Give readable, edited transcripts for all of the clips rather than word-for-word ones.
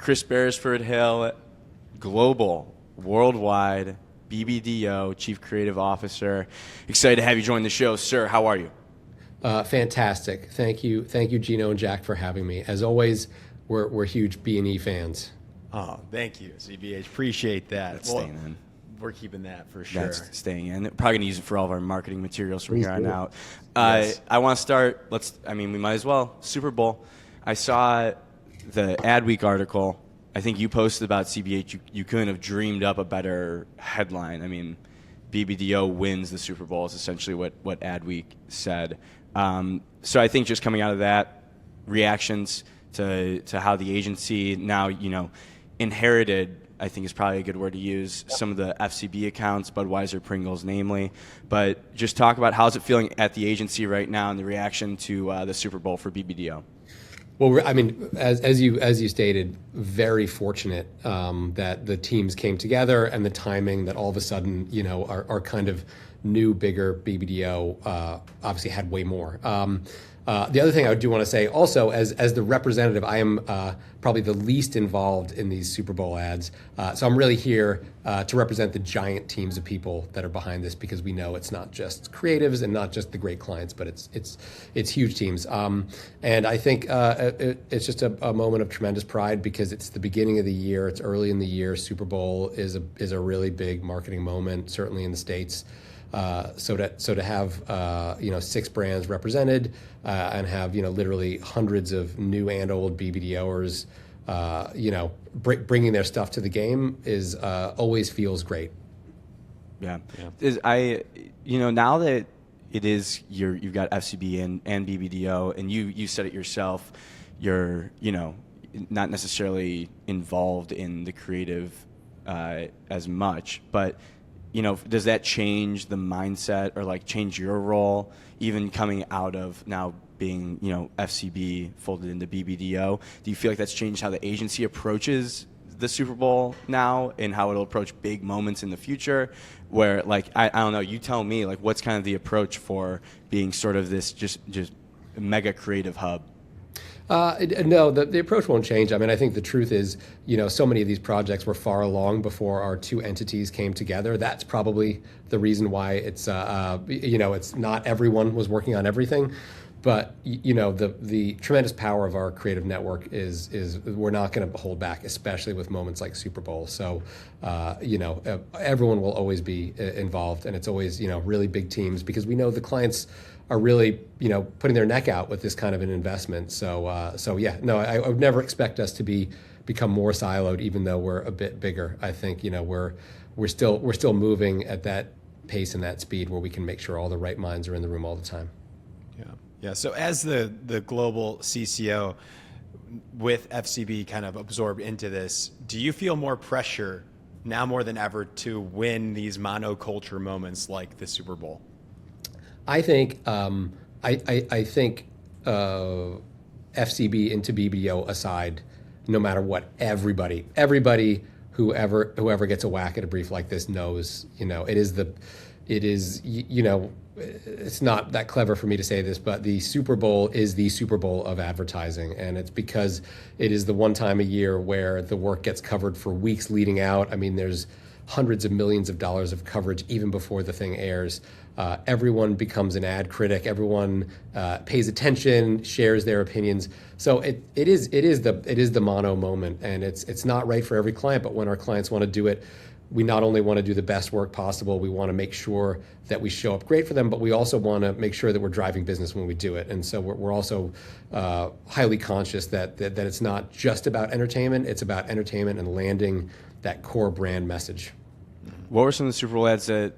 Chris Beresford Hill, global, worldwide, BBDO, Chief Creative Officer. Excited to have you join the show, sir. How are you? Fantastic. Thank you, Gino and Jack, for having me. As always, we're huge B&E fans. Oh, thank you, CBH. Appreciate that. That's staying in. We're keeping that for sure. That's staying in. Probably going to use it for all of our marketing materials from Please here on do. out. Yes. I want to start, we might as well. Super Bowl. I saw the Adweek article. I think you posted about CBH. You couldn't have dreamed up a better headline. I mean, BBDO wins the Super Bowl is essentially what Adweek said. So I think just coming out of that, reactions to how the agency now, inherited, I think is probably a good word to use, some of the FCB accounts, Budweiser, Pringles namely. But just talk about how's it feeling at the agency right now and the reaction to the Super Bowl for BBDO. Well, I mean, as you stated, very fortunate that the teams came together and the timing that all of a sudden, our kind of new, bigger BBDO obviously had way more. The other thing I do want to say also, as the representative, I am probably the least involved in these Super Bowl ads. So I'm really here to represent the giant teams of people that are behind this, because we know it's not just creatives and not just the great clients, but it's huge teams. And I think it's just a moment of tremendous pride, because it's the beginning of the year, it's early in the year. Super Bowl is a really big marketing moment, certainly in the States. So to have 6 brands represented and have literally hundreds of new and old BBDOers bringing their stuff to the game is always feels great. Yeah. Now that it is you've got FCB and BBDO, and you said it yourself, you're not necessarily involved in the creative as much, but does that change the mindset or change your role, even coming out of now being, FCB folded into BBDO? Do you feel like that's changed how the agency approaches the Super Bowl now and how it'll approach big moments in the future? Where, I don't know, you tell me, what's kind of the approach for being sort of this just mega creative hub? No, the approach won't change. I mean, I think the truth is, so many of these projects were far along before our two entities came together. That's probably the reason why it's not everyone was working on everything. But the tremendous power of our creative network is we're not going to hold back, especially with moments like Super Bowl. So everyone will always be involved, and it's always really big teams, because we know the clients are really putting their neck out with this kind of an investment. So yeah, no, I would never expect us to become more siloed, even though we're a bit bigger. I think we're still moving at that pace and that speed where we can make sure all the right minds are in the room all the time. Yeah. So as the global CCO with FCB kind of absorbed into this, do you feel more pressure now more than ever to win these monoculture moments like the Super Bowl? I think I think FCB into BBDO aside, no matter what, everybody whoever gets a whack at a brief like this knows, it's not that clever for me to say this, but the Super Bowl is the Super Bowl of advertising. And it's because it is the one time a year where the work gets covered for weeks leading out. I mean, there's hundreds of millions of dollars of coverage even before the thing airs. Everyone becomes an ad critic. Everyone pays attention, shares their opinions. So it is the mono moment, and it's not right for every client. But when our clients want to do it, we not only want to do the best work possible, we want to make sure that we show up great for them, but we also want to make sure that we're driving business when we do it. And so we're also highly conscious that it's not just about entertainment. It's about entertainment and landing that core brand message. What were some of the Super Bowl ads that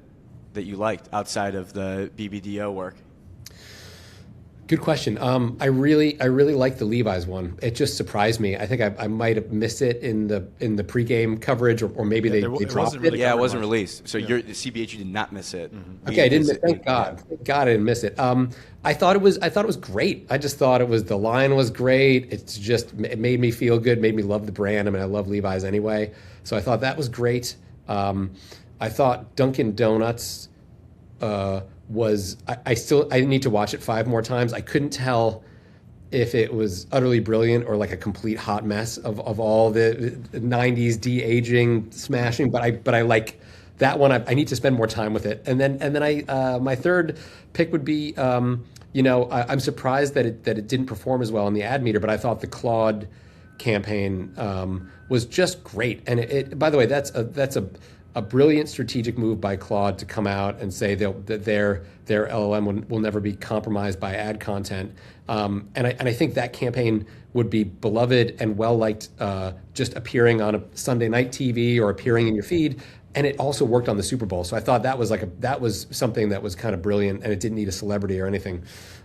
you liked outside of the BBDO work? Good question. I really liked the Levi's one. It just surprised me. I think I might have missed it in the pregame coverage, or maybe they dropped it. Yeah, it wasn't released. So the CBH, you did not miss it. Mm-hmm. Okay, I didn't. Thank God. Thank God I didn't miss it. I thought it was great. I just thought the line was great. It made me feel good, made me love the brand. I mean, I love Levi's anyway, so I thought that was great. I thought Dunkin' Donuts I need to watch it 5 more times. I couldn't tell if it was utterly brilliant or like a complete hot mess of all the 90s de-aging smashing, but I like that one. I need to spend more time with it. And then I my third pick would be I'm surprised that it didn't perform as well in the ad meter, but I thought the Claude campaign was just great. And it by the way, that's a brilliant strategic move by Claude to come out and say that their LLM will never be compromised by ad content. And I think that campaign would be beloved and well liked, just appearing on a Sunday night TV or appearing in your feed. And it also worked on the Super Bowl. So I thought that was something that was kind of brilliant, and it didn't need a celebrity or anything.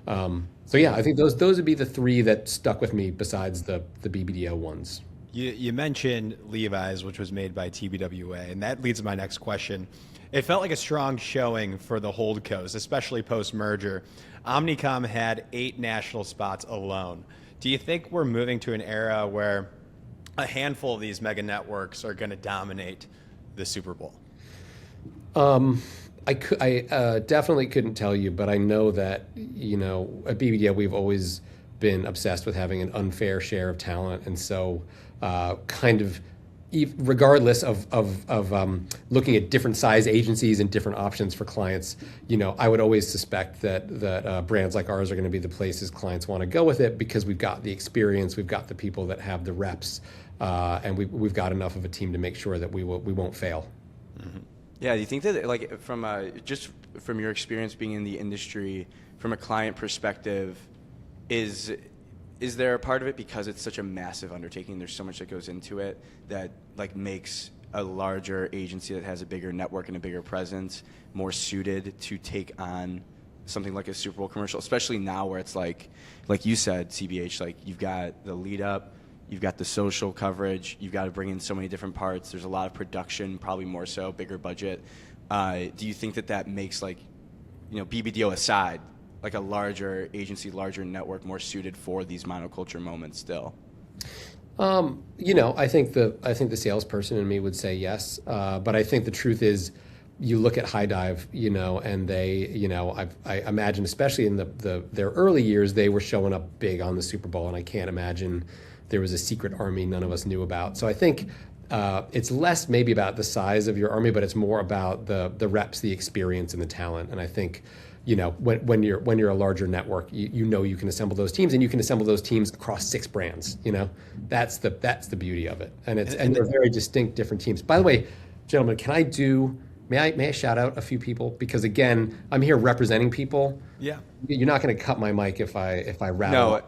So yeah, I think those would be the three that stuck with me besides the BBDO ones. You mentioned Levi's, which was made by TBWA, and that leads to my next question. It felt like a strong showing for the holdcos, especially post-merger. Omnicom had 8 national spots alone. Do you think we're moving to an era where a handful of these mega networks are going to dominate the Super Bowl? I definitely couldn't tell you, but I know that, at BBDO, we've always been obsessed with having an unfair share of talent. And so regardless of looking at different size agencies and different options for clients, I would always suspect that brands like ours are going to be the places clients want to go with it, because we've got the experience, we've got the people that have the reps, and we've got enough of a team to make sure that we won't fail. Mm-hmm. Yeah, do you think that, like, just from your experience being in the industry, from a client perspective, is there a part of it, because it's such a massive undertaking, there's so much that goes into it, that like makes a larger agency that has a bigger network and a bigger presence more suited to take on something like a Super Bowl commercial, especially now where it's like you said, CBH, like you've got the lead up, you've got the social coverage, you've got to bring in so many different parts, there's a lot of production, probably more so, bigger budget. Do you think that makes, like, BBDO aside, like a larger agency, larger network, more suited for these monoculture moments still? I think the salesperson in me would say yes, but I think the truth is, you look at High Dive, and they, I imagine, especially in their early years, they were showing up big on the Super Bowl, and I can't imagine there was a secret army none of us knew about. So I think it's less maybe about the size of your army, but it's more about the reps, the experience, and the talent. And I think, when you're a larger network, you can assemble those teams, and you can assemble those teams across 6 brands. That's the beauty of it, and they're very distinct, different teams. By the way, gentlemen, may I shout out a few people, because again, I'm here representing people. Yeah, you're not going to cut my mic if I rattle. No.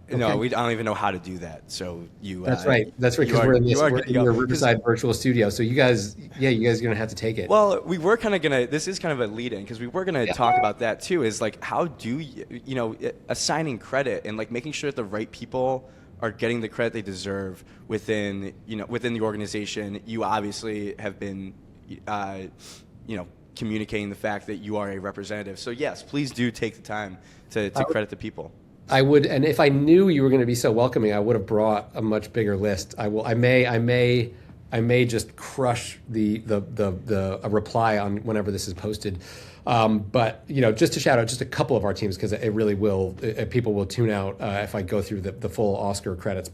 Okay. No, I don't even know how to do that. So you. That's right. That's right. Because we're in your Riverside virtual studio. So you guys are gonna have to take it. Well, we were kind of gonna. This is kind of a lead-in, because we were gonna talk about that too. Is like, how do you, assigning credit and like making sure that the right people are getting the credit they deserve within the organization. You obviously have been, communicating the fact that you are a representative. So yes, please do take the time to credit the people. I would, and if I knew you were going to be so welcoming, I would have brought a much bigger list. I may just crush a reply on whenever this is posted. But just to shout out just a couple of our teams, because it really will, people will tune out if I go through the full Oscar credits.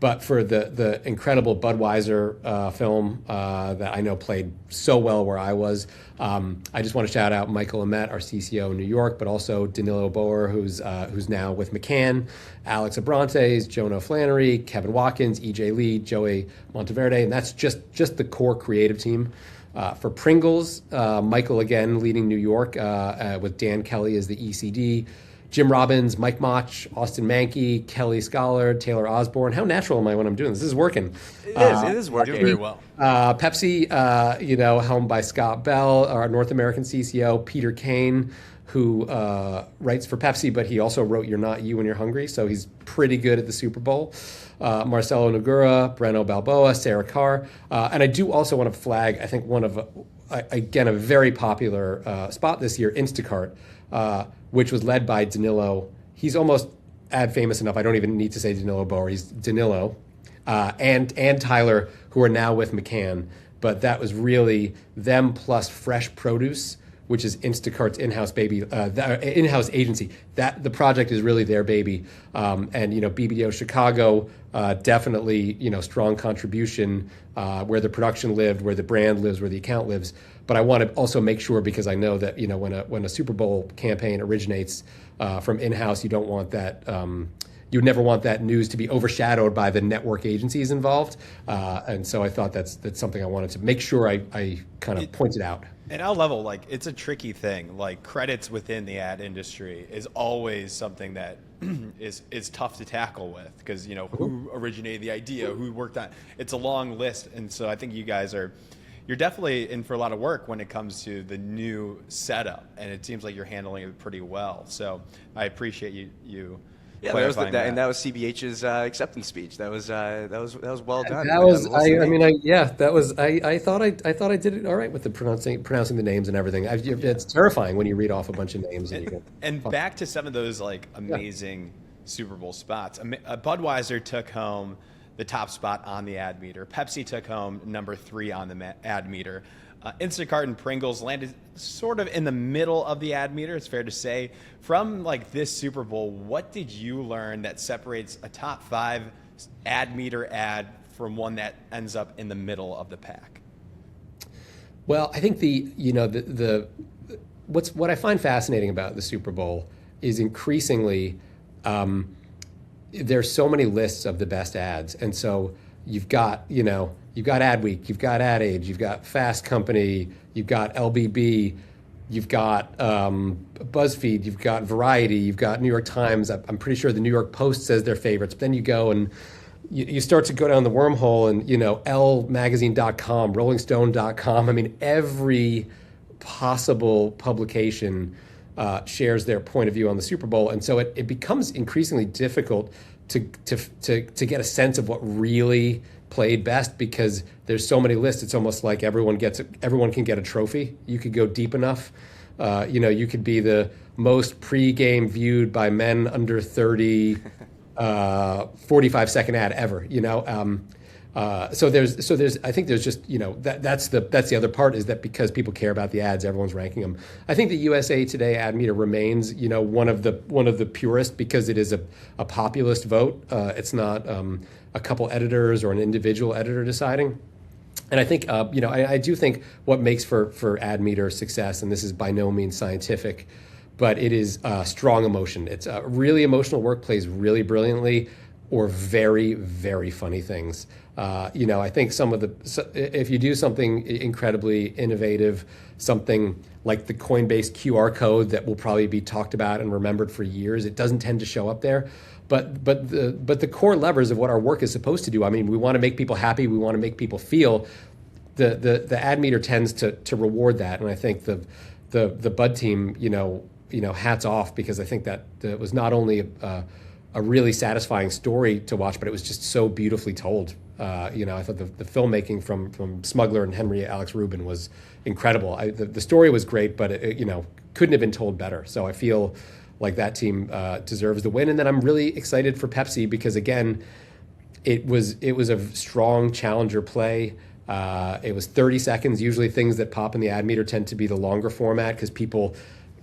But for the incredible Budweiser film that I know played so well where I was, I just want to shout out Michael Amet, our CCO in New York, but also Danilo Boer, who's now with McCann, Alex Abrantes, Jonah Flannery, Kevin Watkins, EJ Lee, Joey Monteverde, and that's just the core creative team. For Pringles, Michael again leading New York with Dan Kelly as the ECD. Jim Robbins, Mike Mach, Austin Mankey, Kelly Scholar, Taylor Osborne. How natural am I when I'm doing this? This is working. It is working very well. Pepsi, helmed by Scott Bell, our North American CCO, Peter Kane, who writes for Pepsi, but he also wrote You're Not You When You're Hungry, so he's pretty good at the Super Bowl. Marcelo Nogura, Breno Balboa, Sarah Carr. And I do also want to flag, I think one of, again, a very popular spot this year, Instacart, which was led by Danilo. He's almost ad famous enough. I don't even need to say Danilo Boer. He's Danilo and Tyler, who are now with McCann. But that was really them plus fresh produce which is Instacart's in-house agency. That the project is really their baby, and BBDO Chicago, definitely strong contribution where the production lived, where the brand lives, where the account lives. But I want to also make sure, because I know that when a Super Bowl campaign originates from in-house, you don't want that. You would never want that news to be overshadowed by the network agencies involved, and so I thought that's something I wanted to make sure I kind of pointed out. And I'll level, like, it's a tricky thing. Like, credits within the ad industry is always something that is tough to tackle with, because who originated the idea, who worked on it's a long list, and so I think you're definitely in for a lot of work when it comes to the new setup, and it seems like you're handling it pretty well. So I appreciate you. Yeah, that was and that was CBH's acceptance speech. That was well done. That was I thought I did it all right with the pronouncing the names and everything. It's terrifying when you read off a bunch of names and back to some of those like amazing Super Bowl spots. Budweiser took home the top spot on the ad meter. Pepsi took home number 3 on the ad meter. Instacart and Pringles landed sort of in the middle of the ad meter, it's fair to say. From like this Super Bowl, what did you learn that separates a top 5 ad meter ad from one that ends up in the middle of the pack? Well, I think what I find fascinating about the Super Bowl is increasingly there's so many lists of the best ads, and so you've got Ad Week, you've got Ad Age, you've got Fast Company, you've got LBB, you've got BuzzFeed, you've got Variety, you've got New York Times. I'm pretty sure the New York Post says their favorites. But then you go and you start to go down the wormhole, and LMagazine.com, RollingStone.com. I mean, every possible publication shares their point of view on the Super Bowl, and so it becomes increasingly difficult to get a sense of what really played best, because there's so many lists. It's almost like everyone can get a trophy. You could go deep enough. You could be the most pre-game viewed by men under 30 45-second ad ever. So there's I think there's just that's the other part, is that because people care about the ads, everyone's ranking them. I think the USA Today ad meter remains one of the purest, because it is a populist vote. It's not a couple editors or an individual editor deciding. And I think I do think what makes for ad meter success, and this is by no means scientific, but it is strong emotion. It's really emotional work, plays really brilliantly, or very, very funny things. I think if you do something incredibly innovative, something like the Coinbase QR code that will probably be talked about and remembered for years, it doesn't tend to show up there. But the core levers of what our work is supposed to do, I mean, we want to make people happy, we want to make people feel. The ad meter tends to reward that, and I think the Bud team, hats off, because I think that it was not only a really satisfying story to watch, but it was just so beautifully told. I thought the filmmaking from Smuggler and Henry Alex Rubin was incredible. The story was great, but it couldn't have been told better. So I feel like that team deserves the win. And then I'm really excited for Pepsi, because again, it was a strong challenger play. It was 30 seconds. Usually things that pop in the ad meter tend to be the longer format, because people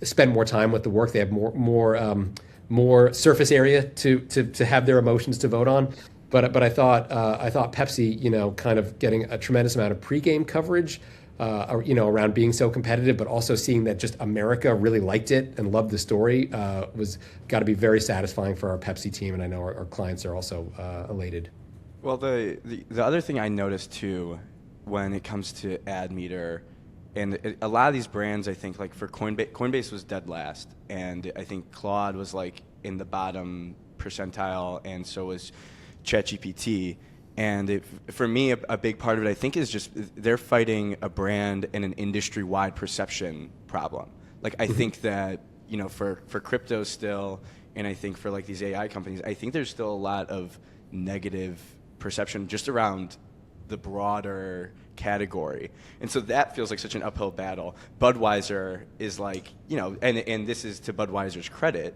spend more time with the work. They have more surface area to have their emotions to vote on. But I thought Pepsi, kind of getting a tremendous amount of pregame coverage, around being so competitive, but also seeing that just America really liked it and loved the story, was got to be very satisfying for our Pepsi team, and I know our clients are also elated. Well, the other thing I noticed too, when it comes to ad meter, and a lot of these brands, I think, like for Coinbase was dead last, and I think Claude was like in the bottom percentile, and so was ChatGPT. And for me, a big part of it, I think, is just they're fighting a brand and an industry-wide perception problem. Like, I think that, for crypto still, and I think for like these AI companies, I think there's still a lot of negative perception just around the broader category. And so that feels like such an uphill battle. Budweiser is like, and this is to Budweiser's credit,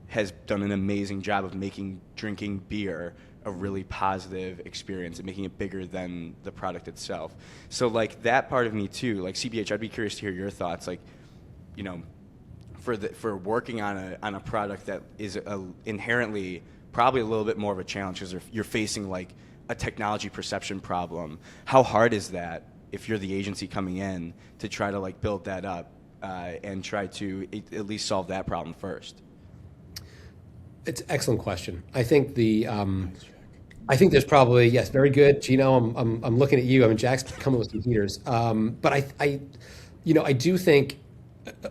has done an amazing job of making drinking beer a really positive experience and making it bigger than the product itself. So like that part of me too, like CBH, I'd be curious to hear your thoughts. Like, you know, for working on a product that is inherently probably a little bit more of a challenge because you're facing like a technology perception problem. How hard is that if you're the agency coming in to try to like build that up and try to at least solve that problem first? It's an excellent question. I think I think there's probably, yes, very good. Gino, I'm looking at you. I mean, Jack's coming with some heaters. But I do think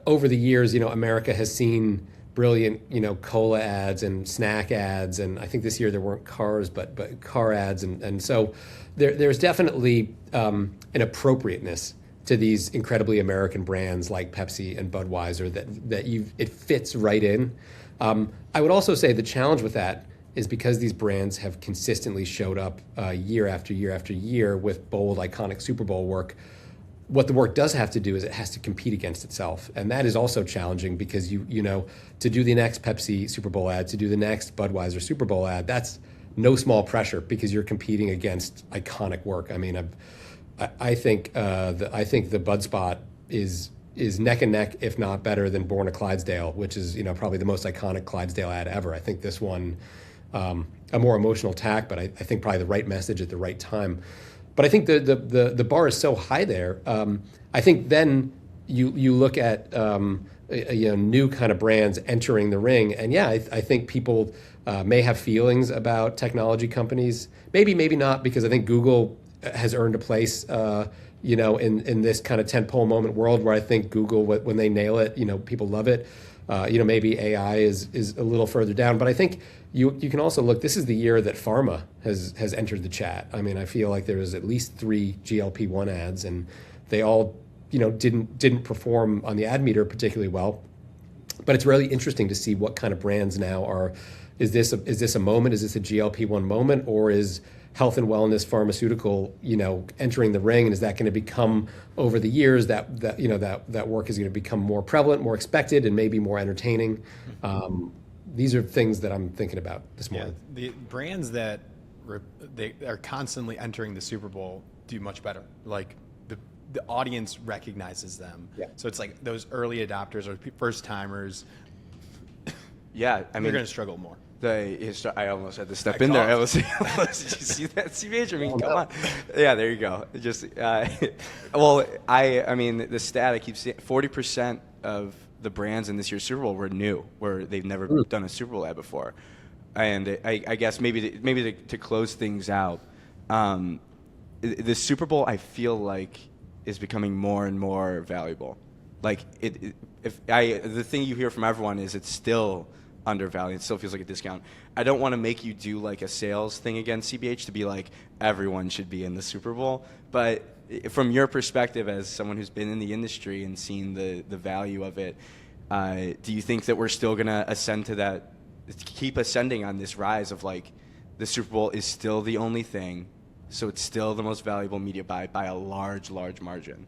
over the years, America has seen brilliant, cola ads and snack ads. And I think this year there weren't cars, but car ads. And so there's definitely an appropriateness to these incredibly American brands like Pepsi and Budweiser that it fits right in. I would also say the challenge with that is because these brands have consistently showed up year after year after year with bold, iconic Super Bowl work. What the work does have to do is it has to compete against itself. And that is also challenging because to do the next Pepsi Super Bowl ad, to do the next Budweiser Super Bowl ad, that's no small pressure because you're competing against iconic work. I mean, I think the Bud spot is neck and neck, if not better than Born a Clydesdale, which is probably the most iconic Clydesdale ad ever. I think this one, a more emotional tack, but I think probably the right message at the right time. But I think the bar is so high there. I think then you look at new kind of brands entering the ring, and I think people may have feelings about technology companies. Maybe not, because I think Google has earned a place in this kind of tentpole moment world where I think Google, when they nail it, people love it. Maybe AI is a little further down, but I think you can also look. This is the year that pharma has entered the chat. I mean, I feel like there was at least 3 GLP-1 ads, and they all didn't perform on the ad meter particularly well. But it's really interesting to see what kind of brands now are. Is this a moment? Is this a GLP-1 moment, or is health and wellness pharmaceutical, entering the ring, and is that going to become over the years that work is going to become more prevalent, more expected, and maybe more entertaining? These are things that I'm thinking about this morning. Yeah, the brands that they are constantly entering the Super Bowl do much better. Like the audience recognizes them. Yeah. So it's like those early adopters or first timers. Yeah, I mean, they're going to struggle more. I almost had to step in there. Did you see that, CBH? I mean, come on. Yeah, there you go. Just I mean, the stat I keep seeing: 40% of the brands in this year's Super Bowl were new, where they've never done a Super Bowl ad before. And I guess maybe to close things out, the Super Bowl I feel like is becoming more and more valuable. Like the thing you hear from everyone is it's still undervalued. It still feels like a discount. I don't want to make you do like a sales thing again, CBH, to be like everyone should be in the Super Bowl. But from your perspective as someone who's been in the industry and seen the value of it, do you think that we're still going to ascend to that, keep ascending on this rise of like the Super Bowl is still the only thing, so it's still the most valuable media buy by a large, large margin?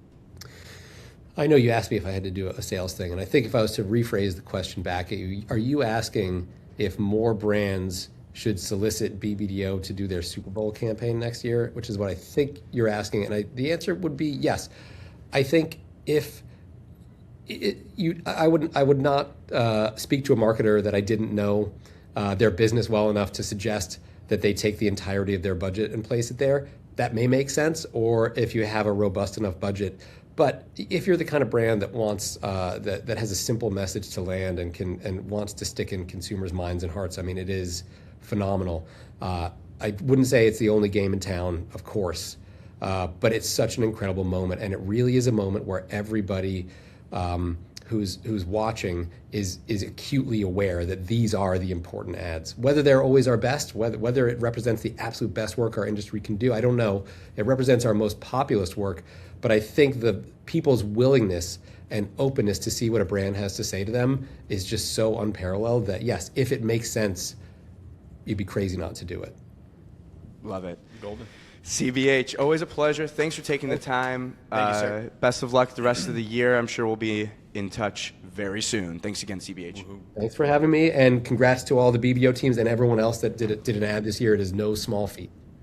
I know you asked me if I had to do a sales thing, and I think if I was to rephrase the question back at you, are you asking if more brands should solicit BBDO to do their Super Bowl campaign next year, which is what I think you're asking, and the answer would be yes. I think if I would not speak to a marketer that I didn't know their business well enough to suggest that they take the entirety of their budget and place it there. That may make sense, or if you have a robust enough budget. But if you're the kind of brand that wants that has a simple message to land and wants to stick in consumers' minds and hearts, I mean, it is phenomenal. I wouldn't say it's the only game in town, of course, but it's such an incredible moment, and it really is a moment where everybody who's watching is acutely aware that these are the important ads. Whether they're always our best, whether it represents the absolute best work our industry can do, I don't know. It represents our most populist work. But I think the people's willingness and openness to see what a brand has to say to them is just so unparalleled that, yes, if it makes sense, you'd be crazy not to do it. Love it. Golden. CBH, always a pleasure. Thanks for taking the time. Thank you, sir. Best of luck the rest of the year. I'm sure we'll be in touch very soon. Thanks again, CBH. Woo-hoo. Thanks for having me, and congrats to all the BBO teams and everyone else that did an ad this year. It is no small feat.